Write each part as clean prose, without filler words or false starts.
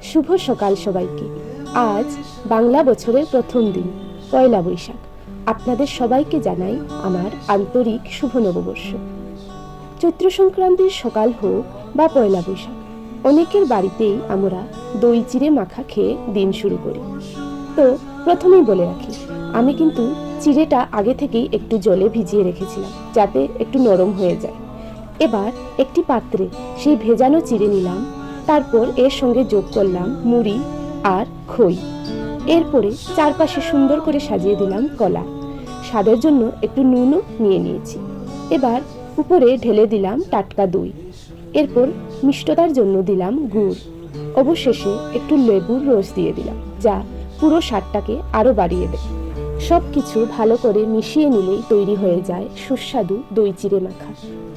শুভ সকাল সবাইকে। আজ বাংলা বছরের প্রথম দিন, পয়লা বৈশাখ। আপনাদের সবাইকে জানাই আমার আন্তরিক শুভ নববর্ষ। চৈত্র সংক্রান্তির সকাল হোক বা পয়লা বৈশাখ, অনেকের বাড়িতেই আমরা দই চিড়ে মাখা খেয়ে দিন শুরু করি। তো প্রথমেই বলে রাখি, আমি কিন্তু চিড়েটা আগে থেকেই একটু জলে ভিজিয়ে রেখেছিলাম যাতে একটু নরম হয়ে যায়। এবার একটি পাত্রে সেই ভেজানো চিড়ে নিলাম, তারপর এর সঙ্গে যোগ করলাম মুড়ি আর খই। এরপরে চারপাশে সুন্দর করে সাজিয়ে দিলাম কলা, স্বাদের জন্য একটু নুনও নিয়ে নিয়েছি। এবার উপরে ঢেলে দিলাম টাটকা দই, এরপর মিষ্টতার জন্য দিলাম গুড়, অবশেষে একটু লেবুর রস দিয়ে দিলাম, যা পুরো স্বাদটাকে আরও বাড়িয়ে দেয়। সব কিছু ভালো করে মিশিয়ে নিলেই তৈরি হয়ে যায় সুস্বাদু দই চিড়ে মাখা।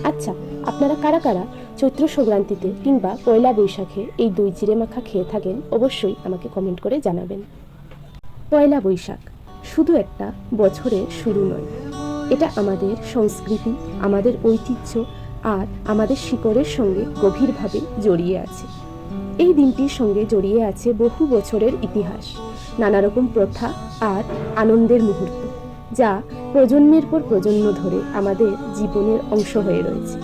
আচ্ছা, আপনারা কারা কারা চৈত্র সংক্রান্তিতে কিংবা পয়লা বৈশাখে এই দই চিড়ে মাখা খেয়ে থাকেন অবশ্যই আমাকে কমেন্ট করে জানাবেন। পয়লা বৈশাখ শুধু একটা বছরের শুরু নয়, এটা আমাদের সংস্কৃতি, আমাদের ঐতিহ্য আর আমাদের শিকড়ের সঙ্গে গভীরভাবে জড়িয়ে আছে। এই দিনটির সঙ্গে জড়িয়ে আছে বহু বছরের ইতিহাস, নানা রকম প্রথা আর আনন্দের মুহূর্ত, যা প্রজন্মের পর প্রজন্ম ধরে আমাদের জীবনের অংশ হয়ে রয়েছে।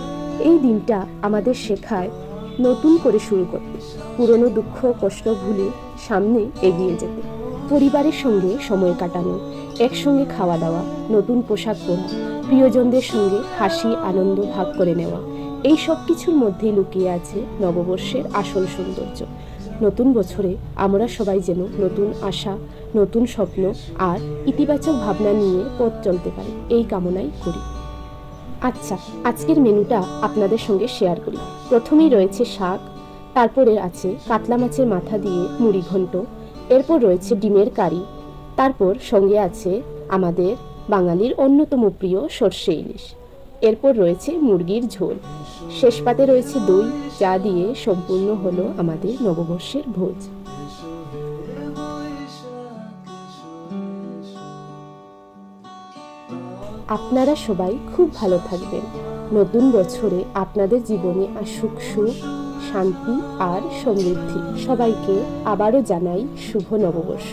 এই দিনটা আমাদের শেখায় নতুন করে শুরু করতে, পুরনো দুঃখ কষ্ট ভুলে সামনে এগিয়ে যেতে, পরিবারের সঙ্গে সময় কাটানো, একসঙ্গে খাওয়া দাওয়া, নতুন পোশাক পরা, প্রিয়জনদের সঙ্গে হাসি আনন্দ ভাগ করে নেওয়া। এই সব কিছুর মধ্যেই লুকিয়ে আছে নববর্ষের আসল সৌন্দর্য। নতুন বছরে আমরা সবাই যেন নতুন আশা, নতুন স্বপ্ন আর ইতিবাচক ভাবনা নিয়ে পথ চলতে পারি, এই কামনাই করি। আচ্ছা, আজকের মেনুটা আপনাদের সঙ্গে শেয়ার করি। প্রথমেই রয়েছে শাক, তারপরে আছে কাতলা মাছের মাথা দিয়ে মুড়ি ঘন্ট, এরপর রয়েছে ডিমের কারি, তারপর সঙ্গে আছে আমাদের বাঙালির অন্যতম প্রিয় সর্ষে ইলিশ, এরপর রয়েছে মুরগির ঝোল, শেষ পাতে রয়েছে দই, যা দিয়ে সম্পূর্ণ হলো আমাদের নববর্ষের ভোজ। আপনারা সবাই খুব ভালো থাকবেন। নতুন বছরে আপনাদের জীবনে আসুক সুখ, শান্তি আর সমৃদ্ধি। সবাইকে আবারও জানাই শুভ নববর্ষ।